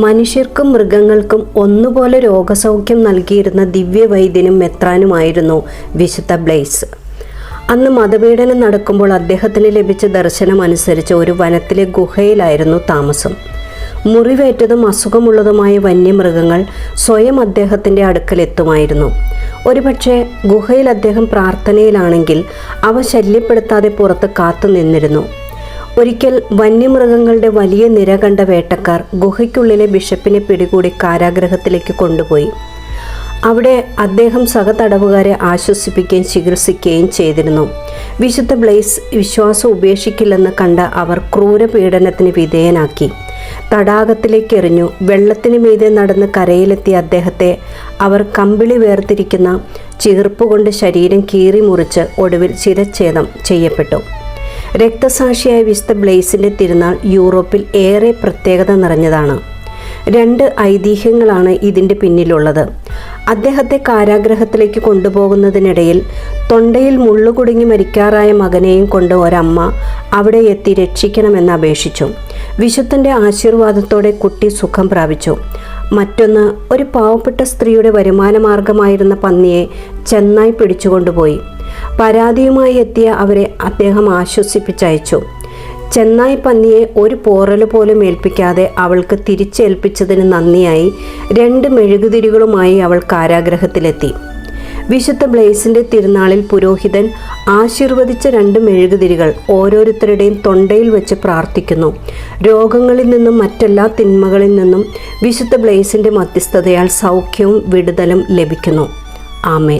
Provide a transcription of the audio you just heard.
മനുഷ്യർക്കും മൃഗങ്ങൾക്കും ഒന്നുപോലെ രോഗസൗഖ്യം നൽകിയിരുന്ന ദിവ്യവൈദ്യനും മെത്രാനുമായിരുന്നു വിശുദ്ധ ബ്ലെയ്സ്. അന്ന് മതപീഡനം നടക്കുമ്പോൾ അദ്ദേഹത്തിന് ലഭിച്ച ദർശനം അനുസരിച്ച് ഒരു വനത്തിലെ ഗുഹയിലായിരുന്നു താമസം. മുറിവേറ്റതും അസുഖമുള്ളതുമായ വന്യമൃഗങ്ങൾ സ്വയം അദ്ദേഹത്തിൻ്റെ അടുക്കലെത്തുമായിരുന്നു. ഒരുപക്ഷെ ഗുഹയിൽ അദ്ദേഹം പ്രാർത്ഥനയിലാണെങ്കിൽ അവ ശല്യപ്പെടുത്താതെ പുറത്ത് കാത്തു നിന്നിരുന്നു. ഒരിക്കൽ വന്യമൃഗങ്ങളുടെ വലിയ നിര കണ്ട വേട്ടക്കാർ ഗുഹയ്ക്കുള്ളിലെ ബിഷപ്പിനെ പിടികൂടി കാരാഗൃഹത്തിലേക്ക് കൊണ്ടുപോയി. അവിടെ അദ്ദേഹം സഹതടവുകാരെ ആശ്വസിപ്പിക്കുകയും ചികിത്സിക്കുകയും ചെയ്തിരുന്നു. വിശുദ്ധ ബ്ലെയ്സ് വിശ്വാസം ഉപേക്ഷിക്കില്ലെന്ന് കണ്ട അവർ ക്രൂരപീഡനത്തിന് വിധേയനാക്കി. തടാകത്തിലേക്ക് എറിഞ്ഞു. വെള്ളത്തിന് മീതെ നടന്ന് കരയിലെത്തിയ അദ്ദേഹത്തെ അവർ കമ്പിളി വേർതിരിക്കുന്ന ചീർപ്പുകൊണ്ട് ശരീരം കീറി മുറിച്ച് ഒടുവിൽ ശിരച്ഛേദം ചെയ്യപ്പെട്ടു. രക്തസാക്ഷിയായ വിശുദ്ധ ബ്ലെയ്സിൻ്റെ തിരുനാൾ യൂറോപ്പിൽ ഏറെ പ്രത്യേകത നിറഞ്ഞതാണ്. 2 ഐതിഹ്യങ്ങളാണ് ഇതിൻ്റെ പിന്നിലുള്ളത്. അദ്ദേഹത്തെ കാരാഗൃഹത്തിലേക്ക് കൊണ്ടുപോകുന്നതിനിടയിൽ തൊണ്ടയിൽ മുള്ളുകുടുങ്ങി മരിക്കാറായ മകനെയും കൊണ്ട് ഒരമ്മ അവിടെ എത്തി രക്ഷിക്കണമെന്ന് അപേക്ഷിച്ചു. വിശുദ്ധൻ്റെ ആശീർവാദത്തോടെ കുട്ടി സുഖം പ്രാപിച്ചു. മറ്റൊന്ന്, ഒരു പാവപ്പെട്ട സ്ത്രീയുടെ വരുമാനമാർഗമായിരുന്ന പന്നിയെ ചെന്നായി പിടിച്ചുകൊണ്ടുപോയി. പരാതിയുമായി എത്തിയ അവരെ അദ്ദേഹം ആശ്വസിപ്പിച്ചയച്ചു. ചെന്നായി പന്നിയെ ഒരു പോറൽ പോലും ഏൽപ്പിക്കാതെ അവൾക്ക് തിരിച്ചേൽപ്പിച്ചതിന് നന്ദിയായി 2 മെഴുകുതിരികളുമായി അവൾ കാരാഗൃഹത്തിലെത്തി. വിശുദ്ധ ബ്ലെയ്സിൻ്റെ തിരുനാളിൽ പുരോഹിതൻ ആശീർവദിച്ച 2 മെഴുകുതിരികൾ ഓരോരുത്തരുടെയും തൊണ്ടയിൽ വെച്ച് പ്രാർത്ഥിക്കുന്നു. രോഗങ്ങളിൽ നിന്നും മറ്റെല്ലാ തിന്മകളിൽ നിന്നും വിശുദ്ധ ബ്ലെയ്സിൻ്റെ മധ്യസ്ഥതയാൽ സൗഖ്യവും വിടുതലും ലഭിക്കുന്നു. ആമേൻ.